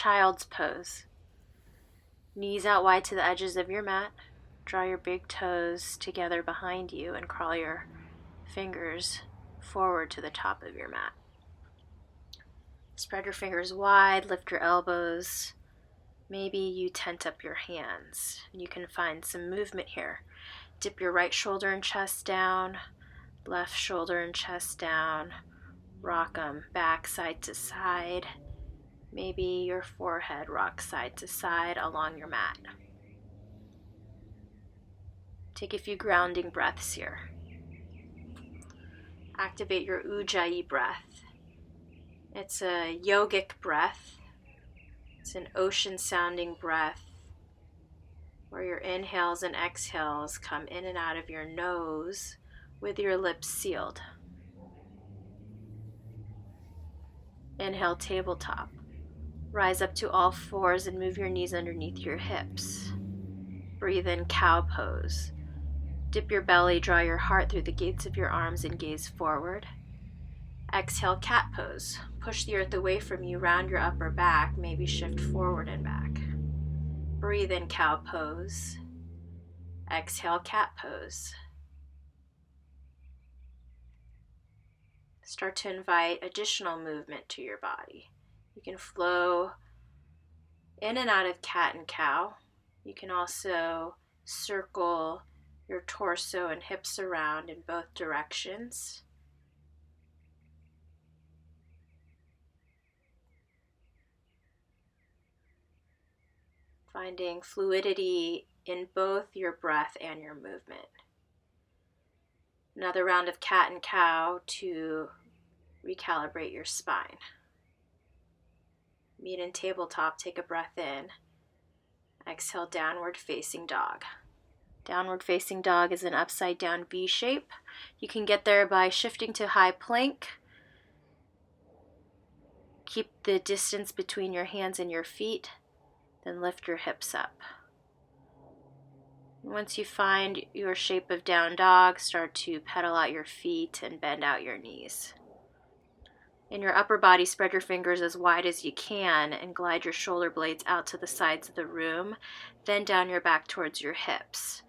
child's pose. Knees out wide to the edges of your mat. Draw your big toes together behind you and crawl your fingers forward to the top of your mat. Spread your fingers wide, lift your elbows. Maybe you tent up your hands. You can find some movement here. Dip your right shoulder and chest down, left shoulder and chest down. Rock them back, side to side. Maybe your forehead rocks side to side along your mat. Take a few grounding breaths here. Activate your Ujjayi breath. It's a yogic breath. It's an ocean-sounding breath where your inhales and exhales come in and out of your nose with your lips sealed. Inhale, tabletop. Rise up to all fours and move your knees underneath your hips. Breathe in, cow pose. Dip your belly, draw your heart through the gates of your arms and gaze forward. Exhale, cat pose. Push the earth away from you, round your upper back, maybe shift forward and back. Breathe in, cow pose. Exhale, cat pose. Start to invite additional movement to your body. You can flow in and out of cat and cow. You can also circle your torso and hips around in both directions. Finding fluidity in both your breath and your movement. Another round of cat and cow to recalibrate your spine. Meet in tabletop, take a breath in. Exhale, downward facing dog. Downward facing dog is an upside down V shape. You can get there by shifting to high plank. Keep the distance between your hands and your feet, then lift your hips up. Once you find your shape of down dog, start to pedal out your feet and bend out your knees. In your upper body, spread your fingers as wide as you can and glide your shoulder blades out to the sides of the room, then down your back towards your hips.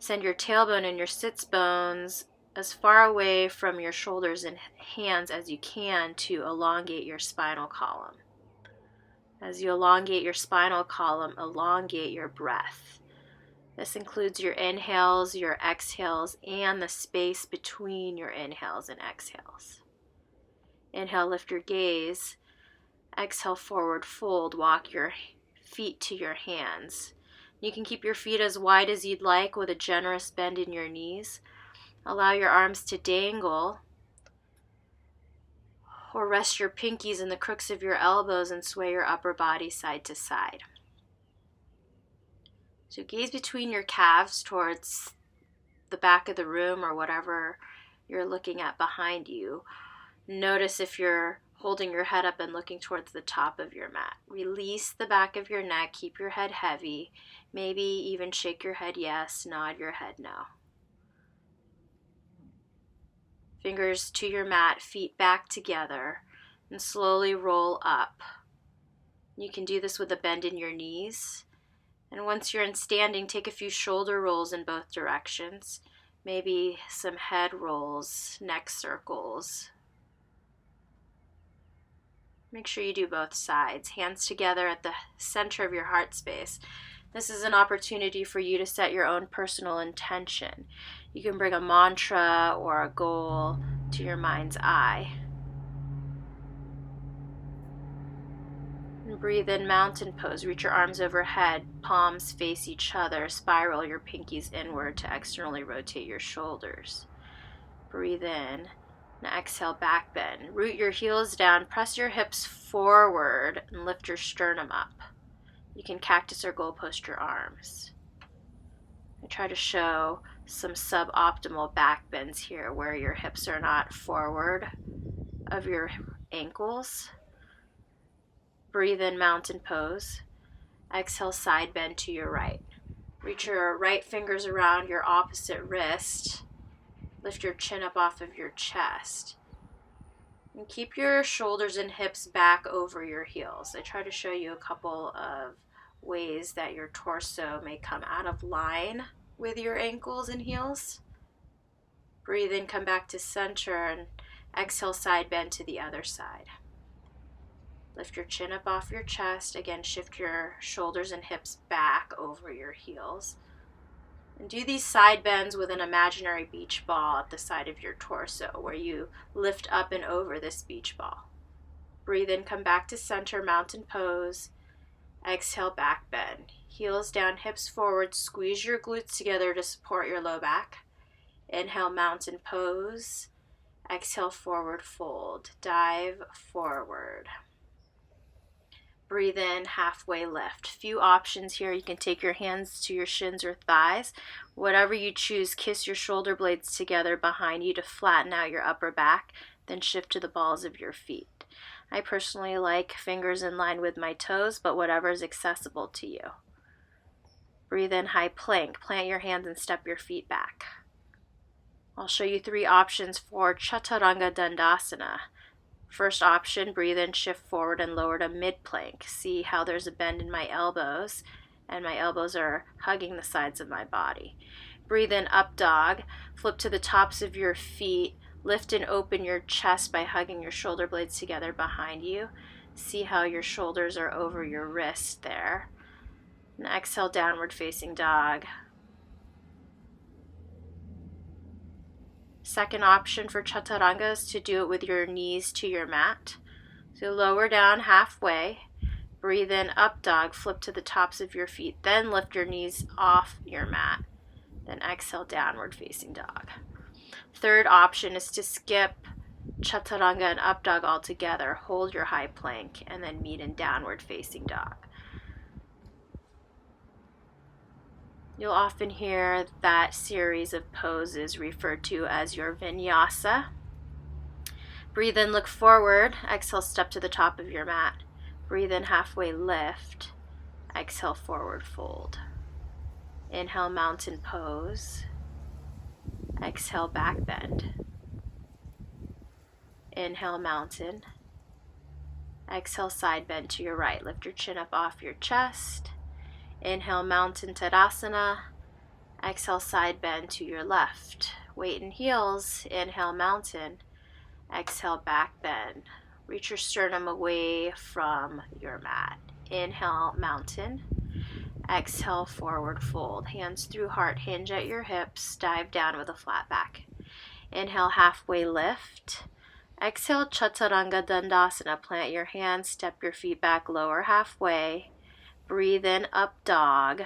Send your tailbone and your sits bones as far away from your shoulders and hands as you can to elongate your spinal column. As you elongate your spinal column, elongate your breath. This includes your inhales, your exhales, and the space between your inhales and exhales. Inhale, lift your gaze. Exhale, forward fold. Walk your feet to your hands. You can keep your feet as wide as you'd like with a generous bend in your knees. Allow your arms to dangle, or rest your pinkies in the crooks of your elbows and sway your upper body side to side. So gaze between your calves towards the back of the room or whatever you're looking at behind you. Notice if you're holding your head up and looking towards the top of your mat. Release the back of your neck, keep your head heavy, maybe even shake your head yes, nod your head no. Fingers to your mat, feet back together, and slowly roll up. You can do this with a bend in your knees. And once you're in standing, take a few shoulder rolls in both directions, maybe some head rolls, neck circles. Make sure you do both sides, hands together at the center of your heart space. This is an opportunity for you to set your own personal intention. You can bring a mantra or a goal to your mind's eye. And breathe in, mountain pose. Reach your arms overhead, palms face each other. Spiral your pinkies inward to externally rotate your shoulders. Breathe in. And exhale, back bend. Root your heels down, press your hips forward, and lift your sternum up. You can cactus or goal post your arms. I try to show some suboptimal back bends here where your hips are not forward of your ankles. Breathe in, mountain pose. Exhale, side bend to your right. Reach your right fingers around your opposite wrist. Lift your chin up off of your chest. And keep your shoulders and hips back over your heels. I try to show you a couple of ways that your torso may come out of line with your ankles and heels. Breathe in, come back to center, and exhale, side bend to the other side. Lift your chin up off your chest. Again, shift your shoulders and hips back over your heels. And do these side bends with an imaginary beach ball at the side of your torso, where you lift up and over this beach ball. Breathe in, come back to center, mountain pose. Exhale, back bend. Heels down, hips forward. Squeeze your glutes together to support your low back. Inhale, mountain pose. Exhale, forward fold. Dive forward. Breathe in, halfway lift. Few options here. You can take your hands to your shins or thighs. Whatever you choose, kiss your shoulder blades together behind you to flatten out your upper back. Then shift to the balls of your feet. I personally like fingers in line with my toes, but whatever is accessible to you. Breathe in, high plank. Plant your hands and step your feet back. I'll show you 3 options for Chaturanga Dandasana. First option, breathe in, shift forward and lower to mid-plank. See how there's a bend in my elbows, and my elbows are hugging the sides of my body. Breathe in, up dog. Flip to the tops of your feet. Lift and open your chest by hugging your shoulder blades together behind you. See how your shoulders are over your wrist there. And exhale, downward facing dog. Second option for Chaturanga is to do it with your knees to your mat. So lower down halfway. Breathe in, up dog. Flip to the tops of your feet. Then lift your knees off your mat. Then exhale, downward facing dog. Third option is to skip Chaturanga and up dog altogether. Hold your high plank and then meet in downward facing dog. You'll often hear that series of poses referred to as your vinyasa. Breathe in, look forward. Exhale, step to the top of your mat. Breathe in, halfway lift. Exhale, forward fold. Inhale, mountain pose. Exhale, back bend. Inhale, mountain. Exhale, side bend to your right. Lift your chin up off your chest. Inhale, mountain Tadasana. Exhale, side bend to your left. Weight in heels. Inhale, mountain. Exhale, back bend. Reach your sternum away from your mat. Inhale, mountain. Exhale, forward fold. Hands through heart, hinge at your hips. Dive down with a flat back. Inhale, halfway lift. Exhale, Chaturanga Dandasana. Plant your hands, step your feet back, lower halfway. Breathe in, up dog.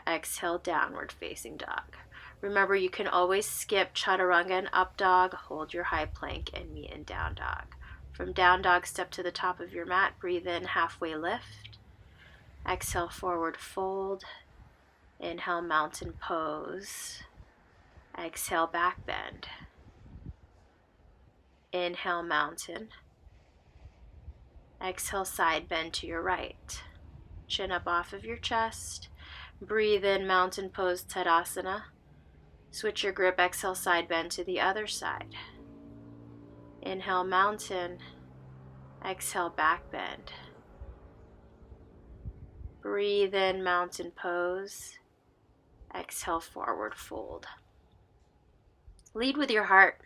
Exhale, downward facing dog. Remember, you can always skip Chaturanga and up dog, hold your high plank, and meet in down dog. From down dog, step to the top of your mat. Breathe in, halfway lift. Exhale, forward fold. Inhale, mountain pose. Exhale, back bend. Inhale, mountain. Exhale, side bend to your right. Chin up off of your chest. Breathe in, mountain pose, Tadasana. Switch your grip, exhale, side bend to the other side. Inhale, mountain. Exhale, back bend. Breathe in, mountain pose. Exhale, forward fold. Lead with your heart.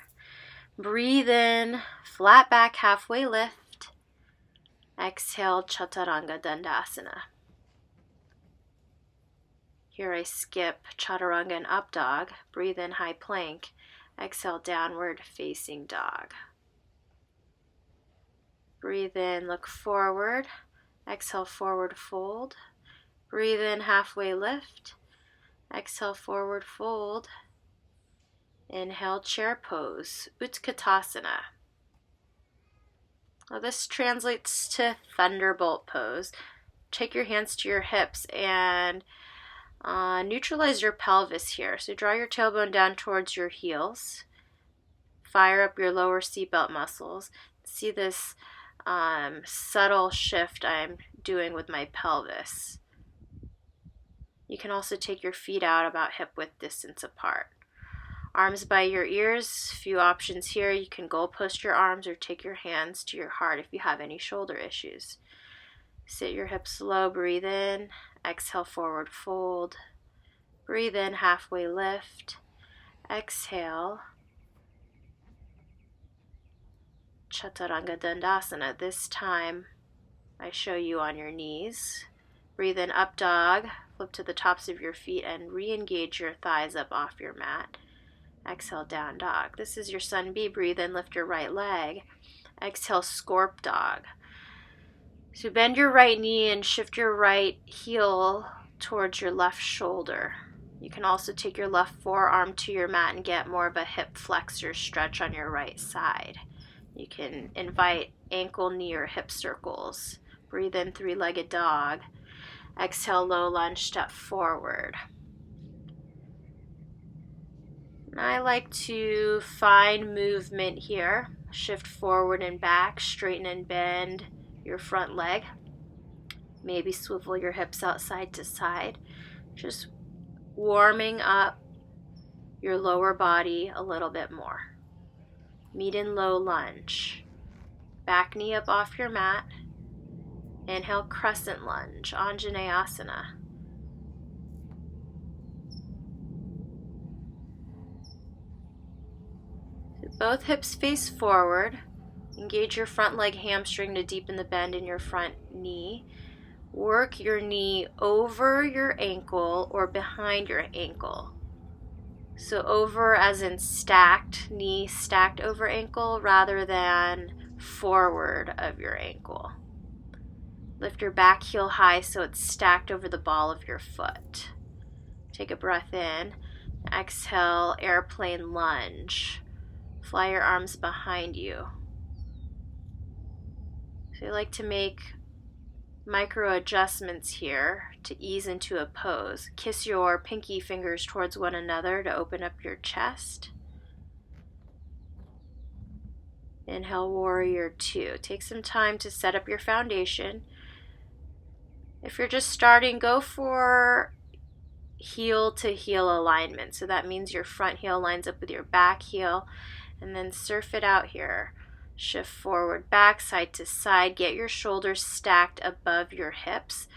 Breathe in, flat back, halfway lift. Exhale, Chaturanga Dandasana. Here I skip Chaturanga and up dog. Breathe in, high plank. Exhale, downward facing dog. Breathe in, look forward. Exhale, forward fold. Breathe in, halfway lift. Exhale, forward fold. Inhale, chair pose, Utkatasana. Now this translates to thunderbolt pose. Take your hands to your hips and neutralize your pelvis here. So draw your tailbone down towards your heels. Fire up your lower seatbelt muscles. See this subtle shift I'm doing with my pelvis. You can also take your feet out about hip width distance apart. Arms by your ears, few options here. You can goalpost your arms or take your hands to your heart if you have any shoulder issues. Sit your hips low, breathe in, exhale, forward fold. Breathe in, halfway lift. Exhale, Chaturanga Dandasana. This time I show you on your knees. Breathe in, up dog. Flip to the tops of your feet and re-engage your thighs up off your mat. Exhale, down dog. This is your Sun B. Breathe in, lift your right leg. Exhale, Scorp dog. So bend your right knee and shift your right heel towards your left shoulder. You can also take your left forearm to your mat and get more of a hip flexor stretch on your right side. You can invite ankle, knee, or hip circles. Breathe in, three-legged dog. Exhale, low lunge, step forward. And I like to find movement here. Shift forward and back, straighten and bend your front leg. Maybe swivel your hips out side to side. Just warming up your lower body a little bit more. Meet in low lunge. Back knee up off your mat. Inhale, crescent lunge, Anjaneyasana. Both hips face forward. Engage your front leg hamstring to deepen the bend in your front knee. Work your knee over your ankle or behind your ankle. So over as in stacked, knee stacked over ankle rather than forward of your ankle. Lift your back heel high so it's stacked over the ball of your foot. Take a breath in. Exhale, airplane lunge. Fly your arms behind you. So you like to make micro adjustments here to ease into a pose. Kiss your pinky fingers towards one another to open up your chest. Inhale, warrior two. Take some time to set up your foundation. If you're just starting, go for heel to heel alignment. So that means your front heel lines up with your back heel, and then surf it out here. Shift forward, back, side to side. Get your shoulders stacked above your hips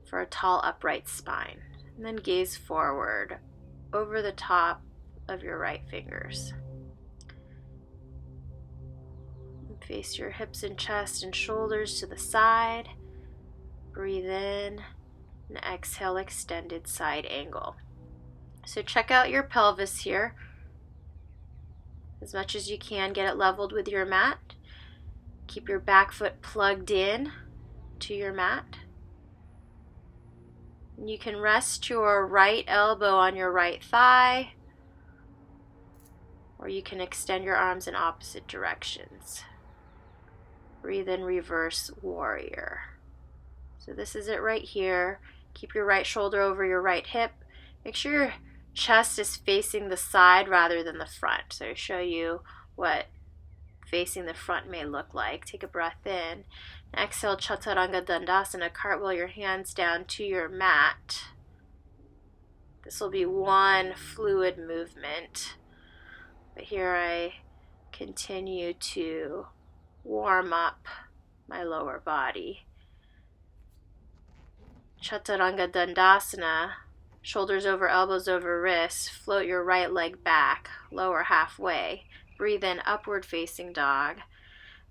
for a tall, upright spine. And then gaze forward over the top of your right fingers. And face your hips and chest and shoulders to the side. Breathe in and exhale, extended side angle. So check out your pelvis here. As much as you can, get it leveled with your mat. Keep your back foot plugged in to your mat. And you can rest your right elbow on your right thigh, or you can extend your arms in opposite directions. Breathe in, reverse warrior. So this is it right here. Keep your right shoulder over your right hip. Make sure your chest is facing the side rather than the front. So to show you what facing the front may look like. Take a breath in. Exhale, Chaturanga Dandasana. Cartwheel your hands down to your mat. This will be one fluid movement. But here I continue to warm up my lower body. Chaturanga Dandasana. Shoulders over, elbows over wrists. Float your right leg back, lower halfway. Breathe in, upward facing dog.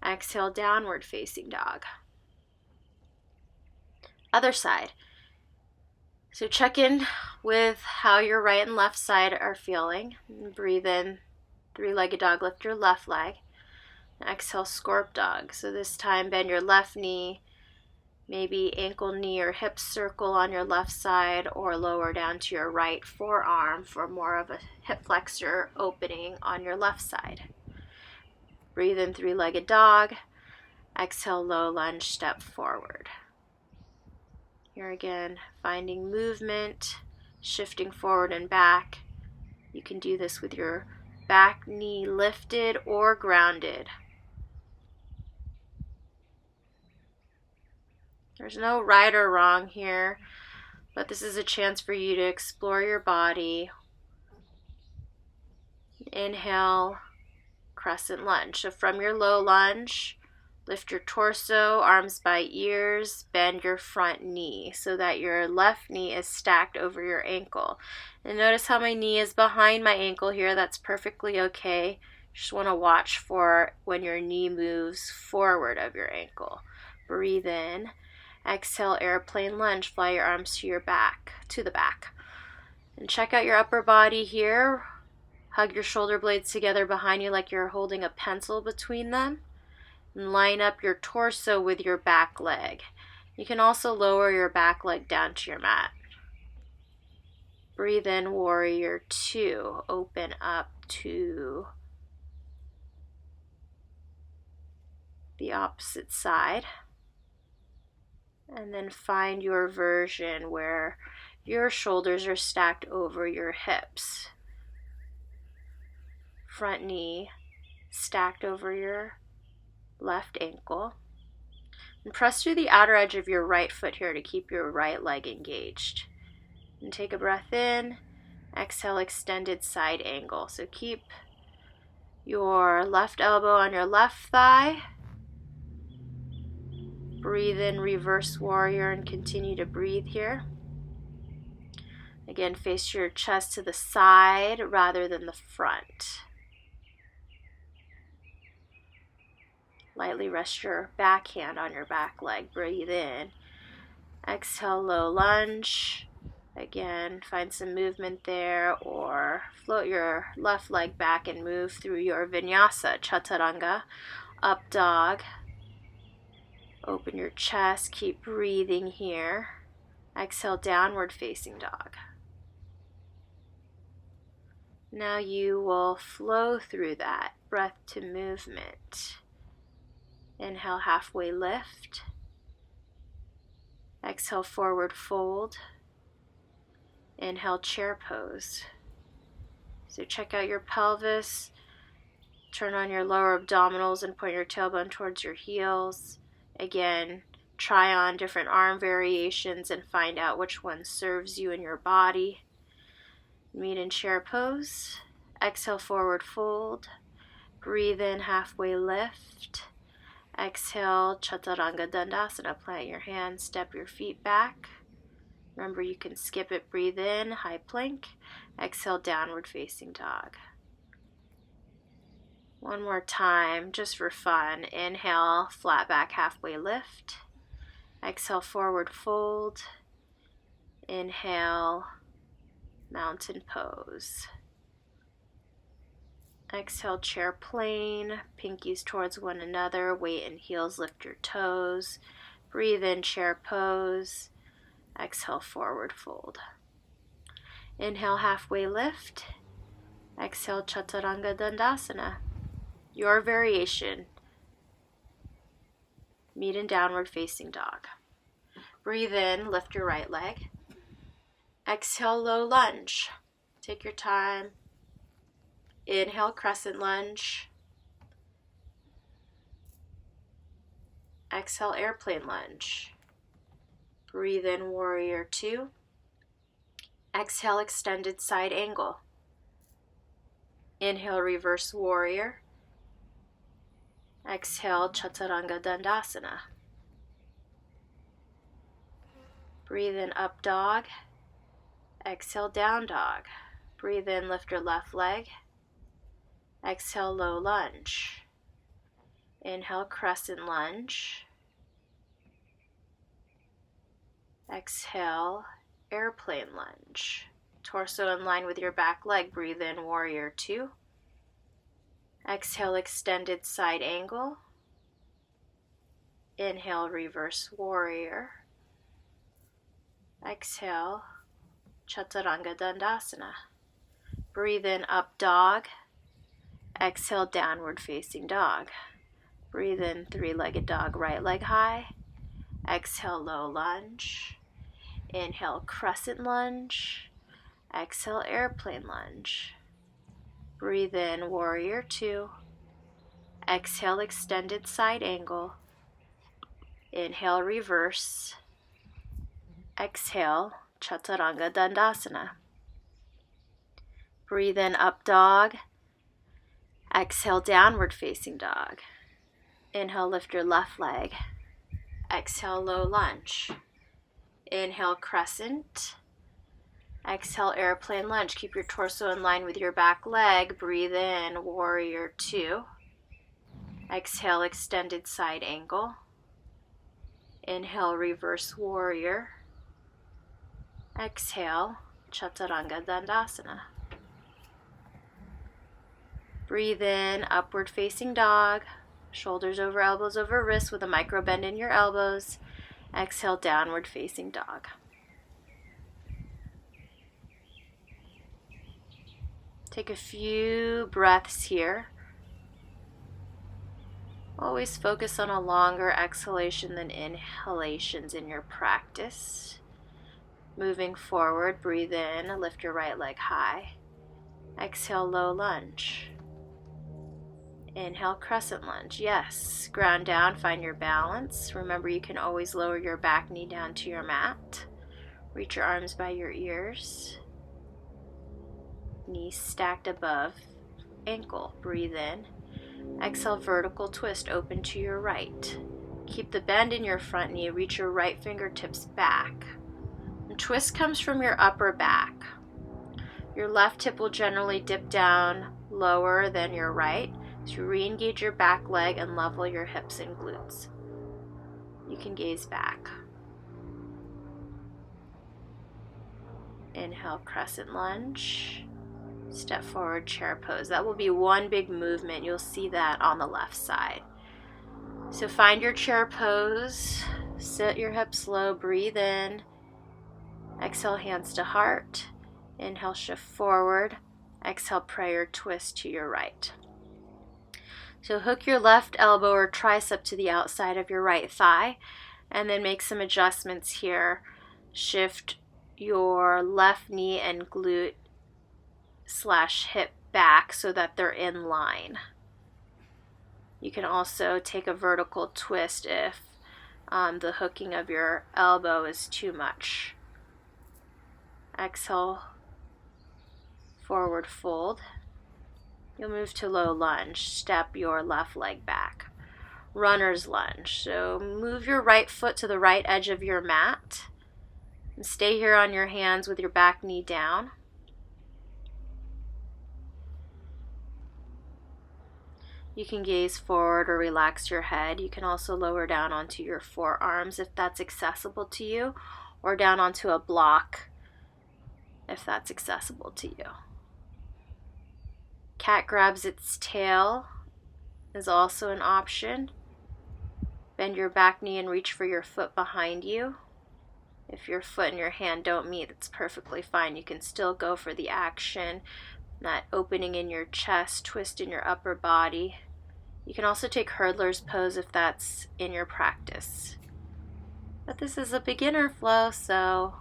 Exhale, downward facing dog. Other side. So check in with how your right and left side are feeling. Breathe in, three-legged dog, lift your left leg. Exhale, Scorp dog. So this time bend your left knee, maybe ankle, knee, or hip circle on your left side, or lower down to your right forearm for more of a hip flexor opening on your left side. Breathe in, three-legged dog. Exhale, low lunge, step forward. Here again, finding movement, shifting forward and back. You can do this with your back knee lifted or grounded. There's no right or wrong here, but this is a chance for you to explore your body, Inhale, crescent lunge. So from your low lunge, lift your torso, arms by ears, bend your front knee so that your left knee is stacked over your ankle. And notice how my knee is behind my ankle here. That's perfectly okay. Just want to watch for when your knee moves forward of your ankle. Breathe in. Exhale, airplane lunge. Fly your arms to the back. And check out your upper body here. Hug your shoulder blades together behind you like you're holding a pencil between them. And line up your torso with your back leg. You can also lower your back leg down to your mat. Breathe in, warrior two. Open up to the opposite side. And then find your version where your shoulders are stacked over your hips. Front knee stacked over your left ankle. And press through the outer edge of your right foot here to keep your right leg engaged. And take a breath in. Exhale, extended side angle. So keep your left elbow on your left thigh. Breathe in, reverse warrior, and continue to breathe here. Again, face your chest to the side rather than the front. Lightly rest your back hand on your back leg. Breathe in. Exhale, low lunge. Again, find some movement there, or float your left leg back and move through your vinyasa, chaturanga, up dog. Open your chest, keep breathing here. Exhale, downward facing dog. Now you will flow through that breath to movement. Inhale, halfway lift. Exhale, forward fold. Inhale, chair pose. So check out your pelvis. Turn on your lower abdominals and point your tailbone towards your heels. Again, try on different arm variations and find out which one serves you in your body. Meet in chair pose. Exhale, forward fold. Breathe in, halfway lift. Exhale, chaturanga dandasana. Plant your hands, step your feet back. Remember, you can skip it. Breathe in, high plank. Exhale, downward facing dog. One more time, just for fun. Inhale, flat back, halfway lift. Exhale, forward fold. Inhale, mountain pose. Exhale, chair plane, pinkies towards one another, weight and heels, lift your toes. Breathe in, chair pose. Exhale, forward fold. Inhale, halfway lift. Exhale, chaturanga dandasana. Your variation. Meet in downward facing dog. Breathe in, lift your right leg. Exhale, low lunge. Take your time. Inhale, crescent lunge. Exhale, airplane lunge. Breathe in, warrior two. Exhale, extended side angle. Inhale, reverse warrior. Exhale, chaturanga dandasana. Breathe in, up dog. Exhale, down dog. Breathe in, lift your left leg. Exhale, low lunge. Inhale, crescent lunge. Exhale, airplane lunge. Torso in line with your back leg. Breathe in, warrior two. Exhale, extended side angle. Inhale, reverse warrior. Exhale, chaturanga dandasana. Breathe in, up dog. Exhale, downward facing dog. Breathe in, three-legged dog, right leg high. Exhale, low lunge. Inhale, crescent lunge. Exhale, airplane lunge. Breathe in, warrior two. Exhale, extended side angle. Inhale, reverse. Exhale, chaturanga dandasana. Breathe in, up dog. Exhale, downward facing dog. Inhale, lift your left leg. Exhale, low lunge. Inhale, crescent. Exhale, airplane lunge. Keep your torso in line with your back leg. Breathe in, warrior two. Exhale, extended side angle. Inhale, reverse warrior. Exhale, chaturanga dandasana. Breathe in, upward facing dog. Shoulders over elbows over wrists with a micro bend in your elbows. Exhale, downward facing dog. Take a few breaths here. Always focus on a longer exhalation than inhalations in your practice. Moving forward, breathe in, lift your right leg high. Exhale, low lunge. Inhale, crescent lunge. Yes, ground down, find your balance. Remember, you can always lower your back knee down to your mat. Reach your arms by your ears. Knees stacked above ankle. Breathe in. Exhale, vertical twist, open to your right. Keep the bend in your front knee. Reach your right fingertips back. And twist comes from your upper back. Your left hip will generally dip down lower than your right. So re-engage your back leg and level your hips and glutes. You can gaze back. Inhale, crescent lunge. Step forward, chair pose. That will be one big movement. You'll see that on the left side. So find your chair pose. Sit your hips low. Breathe in. Exhale, hands to heart. Inhale, shift forward. Exhale, prayer twist to your right. So hook your left elbow or tricep to the outside of your right thigh, and then make some adjustments here. Shift your left knee and glute / hip back so that they're in line. You can also take a vertical twist if the hooking of your elbow is too much. Exhale, forward fold. You'll move to low lunge. Step your left leg back. Runner's lunge. So move your right foot to the right edge of your mat. And stay here on your hands with your back knee down. You can gaze forward or relax your head. You can also lower down onto your forearms if that's accessible to you, or down onto a block if that's accessible to you. Cat grabs its tail is also an option. Bend your back knee and reach for your foot behind you. If your foot and your hand don't meet, that's perfectly fine. You can still go for the action, that opening in your chest, twist in your upper body. You can also take hurdler's pose if that's in your practice. But this is a beginner flow, so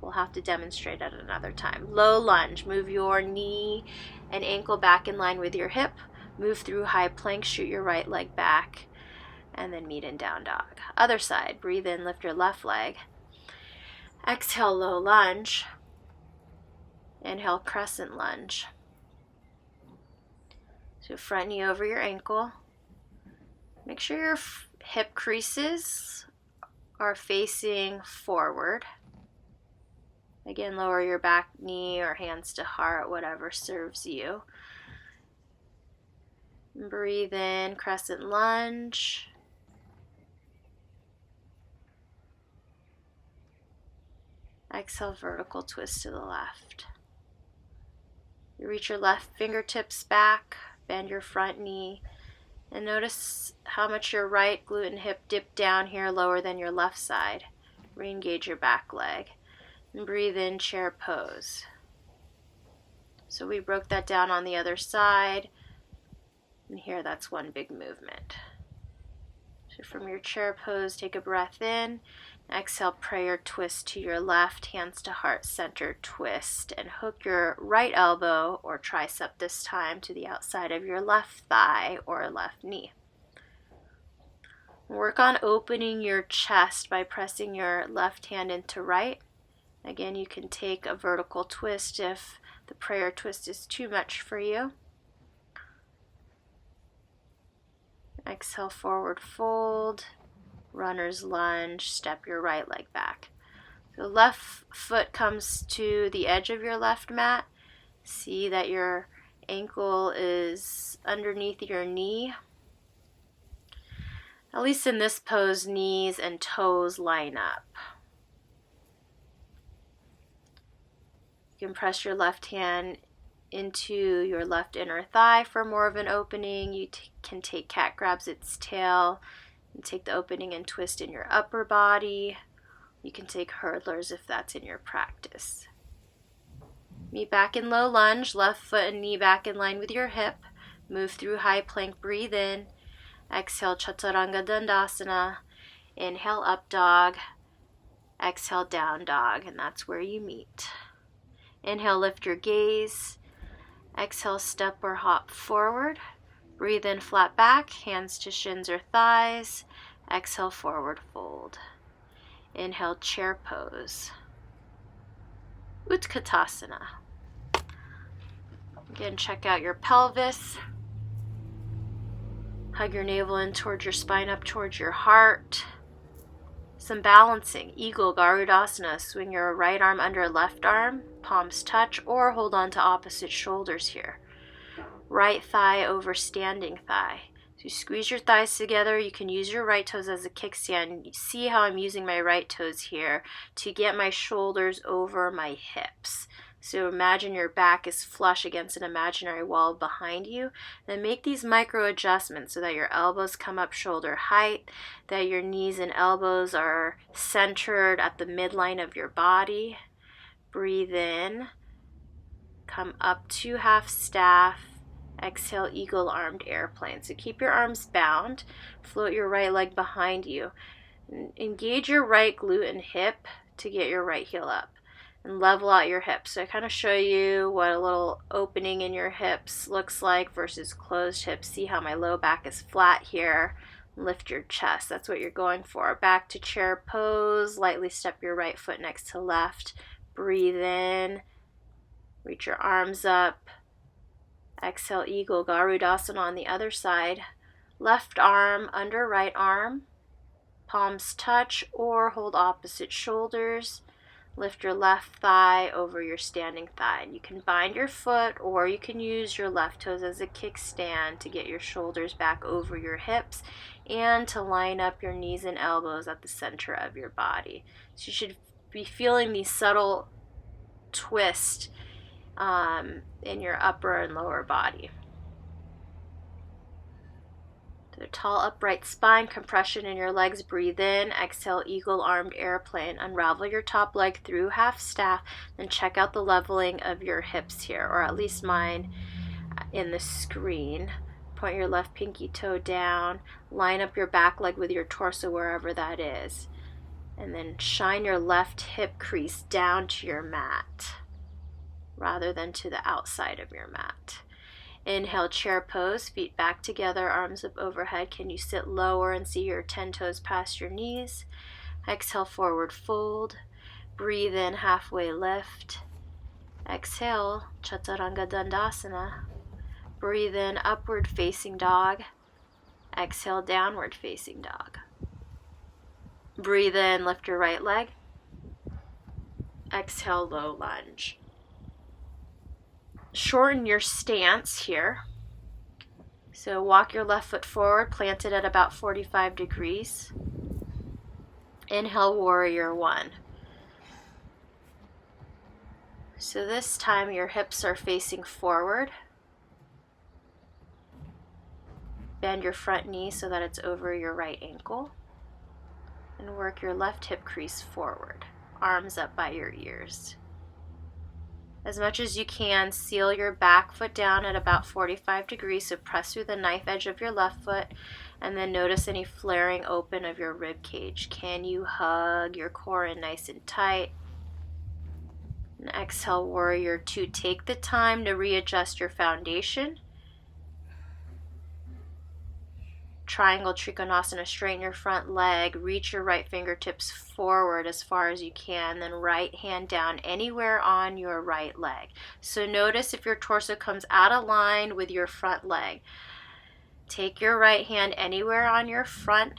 we'll have to demonstrate at another time. Low lunge. Move your knee and ankle back in line with your hip. Move through high plank. Shoot your right leg back. And then meet in down dog. Other side. Breathe in. Lift your left leg. Exhale, low lunge. Inhale, crescent lunge. So front knee over your ankle. Make sure your hip creases are facing forward. Again, lower your back knee or hands to heart, whatever serves you. Breathe in, crescent lunge. Exhale, vertical twist to the left. You reach your left fingertips back, bend your front knee, and notice how much your right glute and hip dip down here lower than your left side. Re-engage your back leg. And breathe in, chair pose. So we broke that down on the other side. And here, that's one big movement. So from your chair pose, take a breath in. Exhale, prayer twist to your left, hands to heart center twist. And hook your right elbow or tricep this time to the outside of your left thigh or left knee. Work on opening your chest by pressing your left hand into right. Again, you can take a vertical twist if the prayer twist is too much for you. Exhale, forward fold. Runner's lunge, step your right leg back. So left foot comes to the edge of your left mat. See that your ankle is underneath your knee. At least in this pose, knees and toes line up. You can press your left hand into your left inner thigh for more of an opening. You can take cat grabs its tail and take the opening and twist in your upper body. You can take hurdlers if that's in your practice. Meet back in low lunge, left foot and knee back in line with your hip. Move through high plank, breathe in. Exhale, Chaturanga Dandasana. Inhale, up dog. Exhale, down dog, and that's where you meet. Inhale, lift your gaze. Exhale, step or hop forward. Breathe in, flat back, hands to shins or thighs. Exhale, forward fold. Inhale, chair pose. Utkatasana. Again, check out your pelvis. Hug your navel in towards your spine, up towards your heart. Some balancing. Eagle, Garudasana. Swing your right arm under left arm. Palms touch or hold on to opposite shoulders here. Right thigh over standing thigh. So you squeeze your thighs together. You can use your right toes as a kickstand. You see how I'm using my right toes here to get my shoulders over my hips. So imagine your back is flush against an imaginary wall behind you. Then make these micro adjustments so that your elbows come up shoulder height, that your knees and elbows are centered at the midline of your body. Breathe in. Come up to half staff. Exhale, eagle armed airplane. So keep your arms bound. Float your right leg behind you. Engage your right glute and hip to get your right heel up. And level out your hips. So I kind of show you what a little opening in your hips looks like versus closed hips. See how my low back is flat here. Lift your chest. That's what you're going for. Back to chair pose. Lightly step your right foot next to left. Breathe in. Reach your arms up. Exhale, eagle, Garudasana on the other side. Left arm under right arm. Palms touch or hold opposite shoulders. Lift your left thigh over your standing thigh. And you can bind your foot or you can use your left toes as a kickstand to get your shoulders back over your hips and to line up your knees and elbows at the center of your body. So you should be feeling these subtle twists in your upper and lower body. So tall upright spine, compression in your legs, breathe in, exhale, eagle armed airplane, unravel your top leg through half staff, then check out the leveling of your hips here, or at least mine in the screen. Point your left pinky toe down, line up your back leg with your torso wherever that is, and then shine your left hip crease down to your mat rather than to the outside of your mat. Inhale, chair pose, feet back together, arms up overhead. Can you sit lower and see your 10 toes past your knees? Exhale, forward fold. Breathe in, halfway lift. Exhale, Chaturanga Dandasana. Breathe in, upward facing dog. Exhale, downward facing dog. Breathe in, lift your right leg. Exhale, low lunge. Shorten your stance here. So walk your left foot forward, plant it at about 45 degrees. Inhale, warrior one. So this time your hips are facing forward. Bend your front knee so that it's over your right ankle. And work your left hip crease forward. Arms up by your ears. As much as you can, seal your back foot down at about 45 degrees, so press through the knife edge of your left foot, and then notice any flaring open of your rib cage. Can you hug your core in nice and tight? And exhale, warrior two. Take the time to readjust your foundation. Triangle Trikonasana, straighten your front leg, reach your right fingertips forward as far as you can, then right hand down anywhere on your right leg. So notice if your torso comes out of line with your front leg. Take your right hand anywhere on your front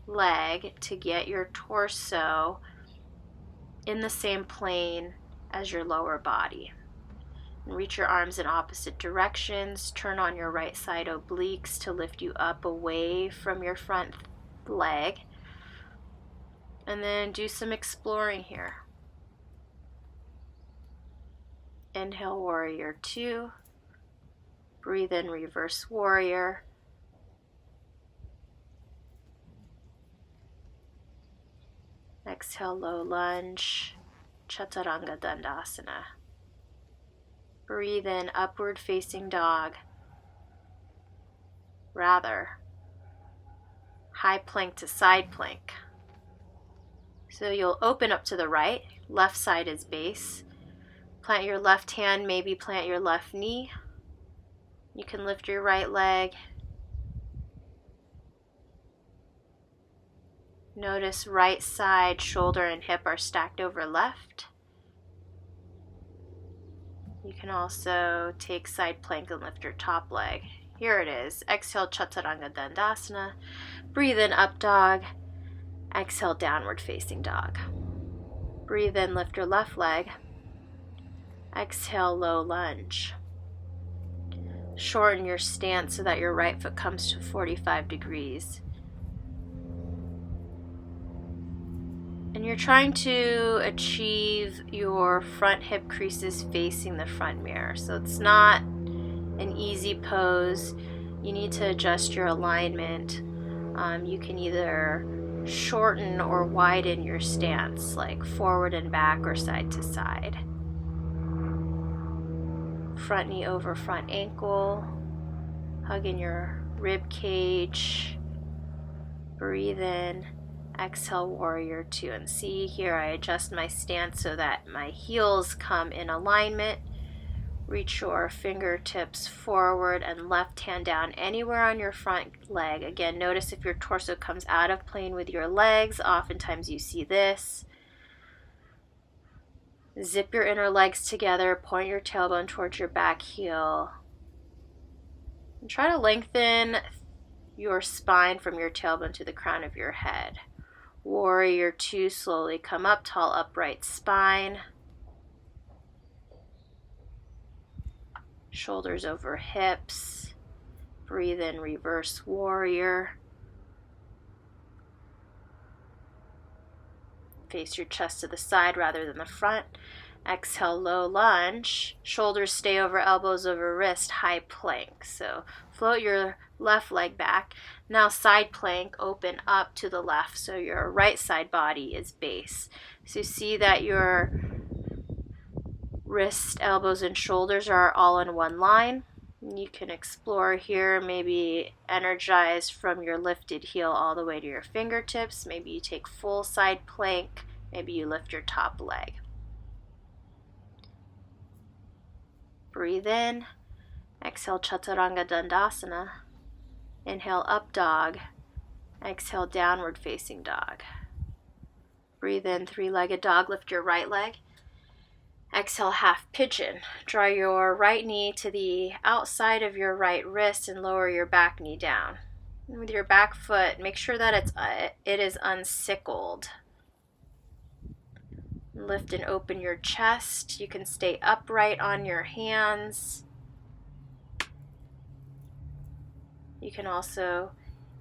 leg to get your torso in the same plane as your lower body. And reach your arms in opposite directions. Turn on your right side obliques to lift you up away from your front leg. And then do some exploring here. Inhale, warrior two. Breathe in, reverse warrior. Exhale, low lunge, chaturanga dandasana. Breathe in, upward facing dog. Rather, high plank to side plank. So you'll open up to the right, left side is base. Plant your left hand, maybe plant your left knee. You can lift your right leg. Notice right side, shoulder and hip are stacked over left. You can also take side plank and lift your top leg. Here it is. Exhale, chaturanga dandasana. Breathe in, up dog. Exhale, downward facing dog. Breathe in, lift your left leg. Exhale, low lunge. Shorten your stance so that your right foot comes to 45 degrees. And you're trying to achieve your front hip creases facing the front mirror. So it's not an easy pose. You need to adjust your alignment. You can either shorten or widen your stance, like forward and back or side to side. Front knee over front ankle. Hugging your rib cage. Breathe in. Exhale, warrior two. And see here, I adjust my stance so that my heels come in alignment. Reach your fingertips forward and left hand down anywhere on your front leg. Again, notice if your torso comes out of plane with your legs. Oftentimes you see this. Zip your inner legs together. Point your tailbone towards your back heel. And try to lengthen your spine from your tailbone to the crown of your head. Warrior two, slowly come up, tall upright spine. Shoulders over hips. Breathe in, reverse warrior. Face your chest to the side rather than the front. Exhale, low lunge. Shoulders stay over elbows over wrist, high plank. So float your left leg back. Now side plank, open up to the left. So your right side body is base. So you see that your wrist, elbows, and shoulders are all in one line. You can explore here, maybe energize from your lifted heel all the way to your fingertips. Maybe you take full side plank. Maybe you lift your top leg. Breathe in. Exhale, chaturanga dandasana. Inhale, up dog. Exhale, downward facing dog. Breathe in, three-legged dog. Lift your right leg. Exhale, half pigeon. Draw your right knee to the outside of your right wrist and lower your back knee down. And with your back foot, make sure that it is unsickled. Lift and open your chest. You can stay upright on your hands. You can also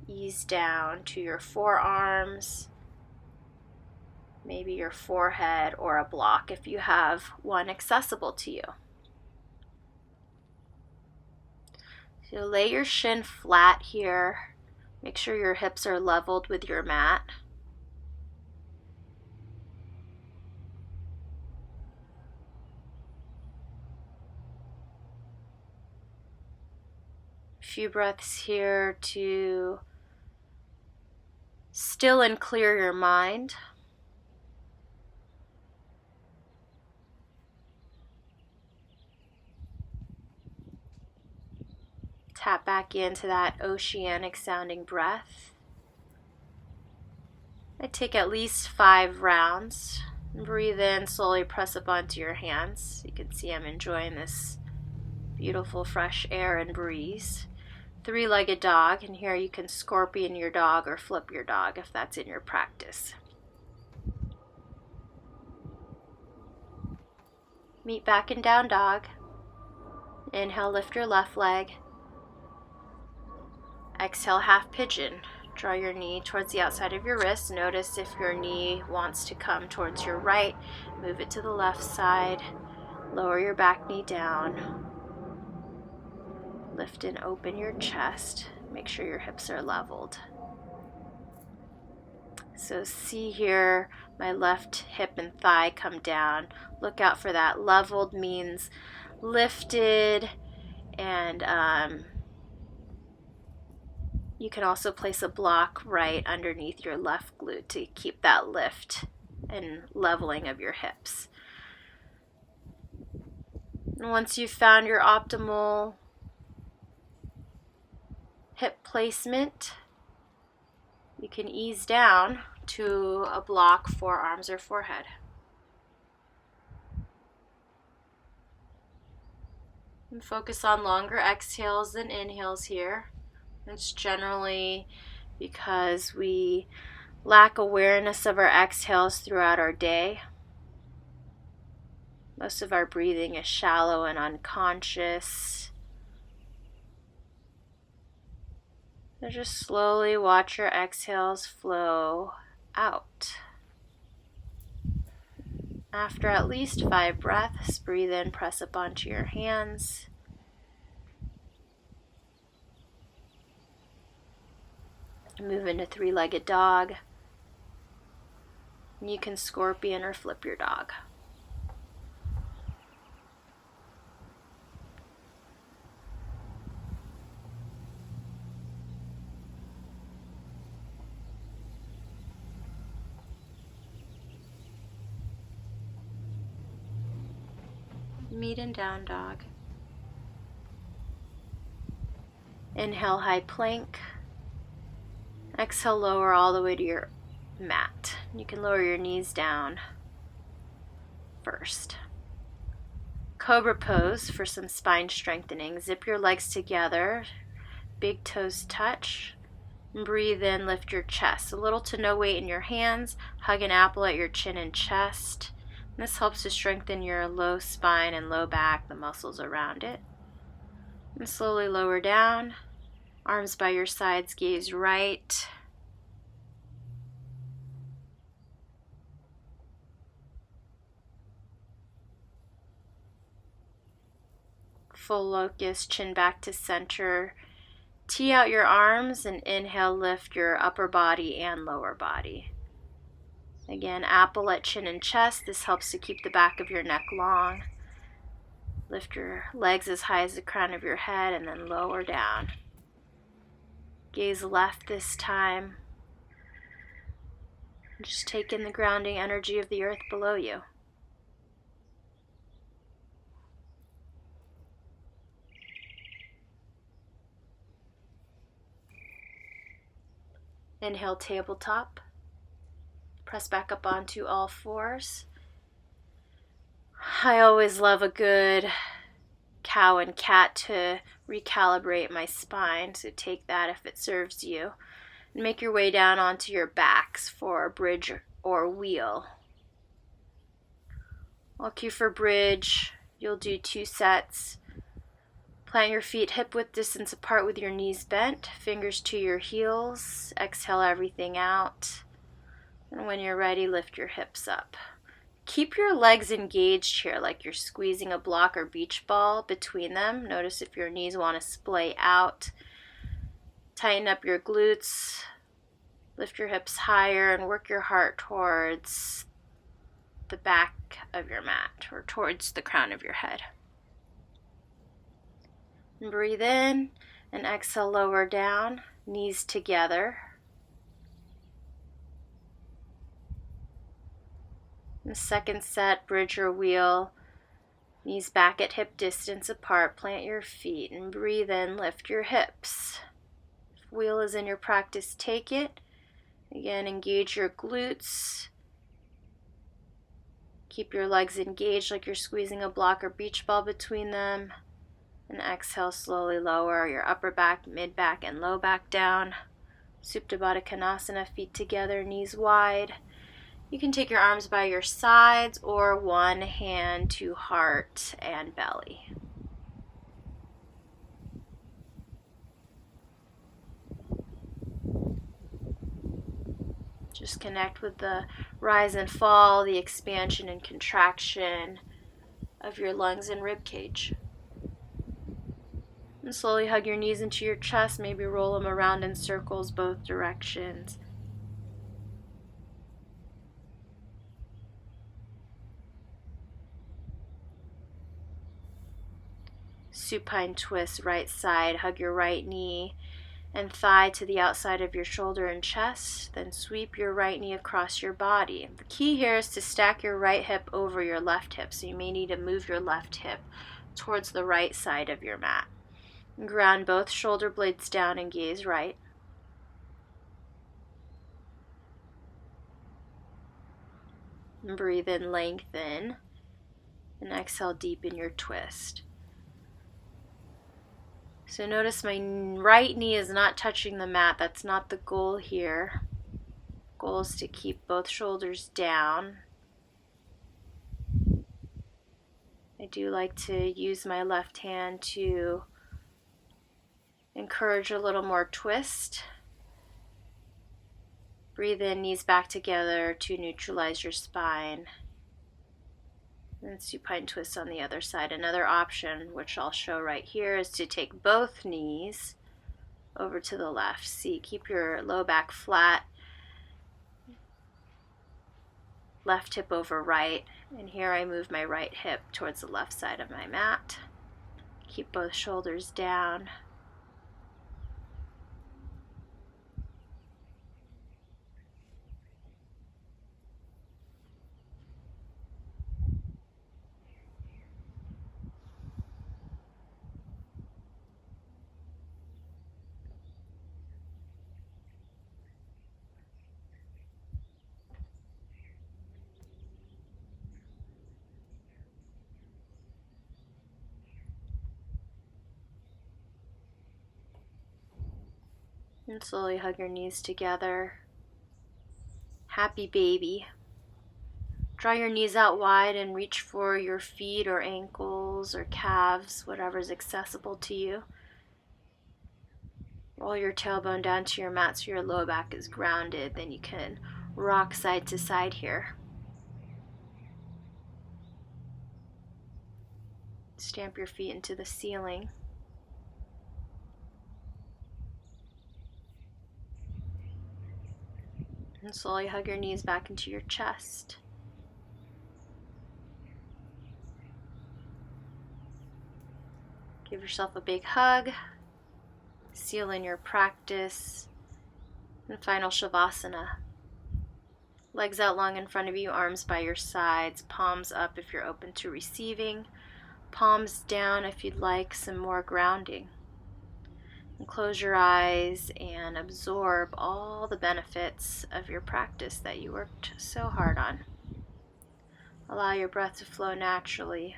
ease down to your forearms, maybe your forehead or a block if you have one accessible to you. So lay your shin flat here. Make sure your hips are leveled with your mat. Few breaths here to still and clear your mind. Tap back into that oceanic sounding breath. I take at least 5 rounds. Breathe in, slowly press up onto your hands. You can see I'm enjoying this beautiful fresh air and breeze. Three-legged dog, and here you can scorpion your dog or flip your dog if that's in your practice. Meet back in down dog. Inhale, lift your left leg. Exhale, half pigeon. Draw your knee towards the outside of your wrist. Notice if your knee wants to come towards your right, move it to the left side. Lower your back knee down. Lift and open your chest. Make sure your hips are leveled. So see here, my left hip and thigh come down. Look out for that. Leveled means lifted, and you can also place a block right underneath your left glute to keep that lift and leveling of your hips. And once you've found your optimal hip placement, you can ease down to a block, forearms or forehead. And focus on longer exhales than inhales here. It's generally because we lack awareness of our exhales throughout our day. Most of our breathing is shallow and unconscious. So just slowly watch your exhales flow out. After at least 5 breaths, breathe in, press up onto your hands. Move into three-legged dog. You can scorpion or flip your dog. Meet in down dog. Inhale, high plank. Exhale, lower all the way to your mat. You can lower your knees down first. Cobra pose for some spine strengthening. Zip your legs together. Big toes touch. Breathe in, lift your chest. A little to no weight in your hands. Hug an apple at your chin and chest. This helps to strengthen your low spine and low back, the muscles around it. And slowly lower down. Arms by your sides, gaze right. Full locus, chin back to center. Tee out your arms and inhale, lift your upper body and lower body. Again, apple at chin and chest. This helps to keep the back of your neck long. Lift your legs as high as the crown of your head and then lower down. Gaze left this time. Just take in the grounding energy of the earth below you. Inhale, tabletop. Press back up onto all fours. I always love a good cow and cat to recalibrate my spine, so take that if it serves you. And make your way down onto your backs for bridge or wheel. I'll cue for bridge. You'll do 2 sets. Plant your feet hip-width distance apart with your knees bent, fingers to your heels. Exhale everything out. And when you're ready, lift your hips up. Keep your legs engaged here, like you're squeezing a block or beach ball between them. Notice if your knees want to splay out. Tighten up your glutes. Lift your hips higher and work your heart towards the back of your mat or towards the crown of your head. And breathe in and exhale, lower down, knees together. The second set, bridge or wheel, knees back at hip distance apart. Plant your feet and breathe in, lift your hips. If wheel is in your practice, take it. Again, engage your glutes. Keep your legs engaged like you're squeezing a block or beach ball between them. And exhale, slowly lower your upper back, mid back, and low back down. Supta Baddha Konasana, feet together, knees wide. You can take your arms by your sides or one hand to heart and belly. Just connect with the rise and fall, the expansion and contraction of your lungs and rib cage. And slowly hug your knees into your chest, maybe roll them around in circles both directions. Supine twist, right side, hug your right knee and thigh to the outside of your shoulder and chest, then sweep your right knee across your body. The key here is to stack your right hip over your left hip, so you may need to move your left hip towards the right side of your mat. Ground both shoulder blades down and gaze right. And breathe in, lengthen, and exhale, deepen your twist. So notice my right knee is not touching the mat. That's not the goal here. Goal is to keep both shoulders down. I do like to use my left hand to encourage a little more twist. Breathe in, knees back together to neutralize your spine. And supine twist on the other side. Another option, which I'll show right here, is to take both knees over to the left. See, keep your low back flat. Left hip over right. And here I move my right hip towards the left side of my mat. Keep both shoulders down. And slowly hug your knees together. Happy baby. Draw your knees out wide and reach for your feet or ankles or calves, whatever's accessible to you. Roll your tailbone down to your mat so your low back is grounded. Then you can rock side to side here. Stamp your feet into the ceiling. And slowly hug your knees back into your chest. Give yourself a big hug. Seal in your practice. And final Shavasana. Legs out long in front of you, arms by your sides, palms up if you're open to receiving, palms down if you'd like some more grounding. And close your eyes and absorb all the benefits of your practice that you worked so hard on. Allow your breath to flow naturally.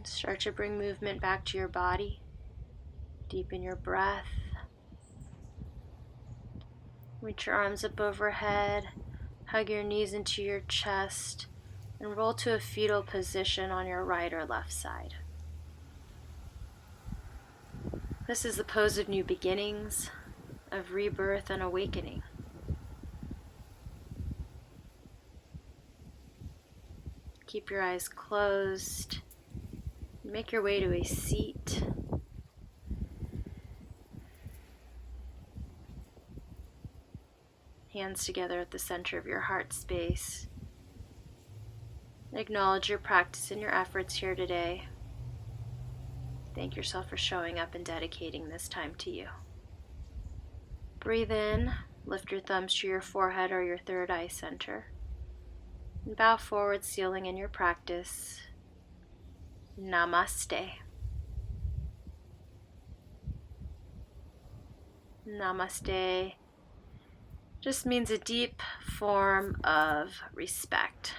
Start to bring movement back to your body. Deepen your breath. Reach your arms up overhead. Hug your knees into your chest. And roll to a fetal position on your right or left side. This is the pose of new beginnings, of rebirth and awakening. Keep your eyes closed. Make your way to a seat. Hands together at the center of your heart space. Acknowledge your practice and your efforts here today. Thank yourself for showing up and dedicating this time to you. Breathe in, lift your thumbs to your forehead or your third eye center. And bow forward, sealing in your practice. Namaste. Namaste just means a deep form of respect.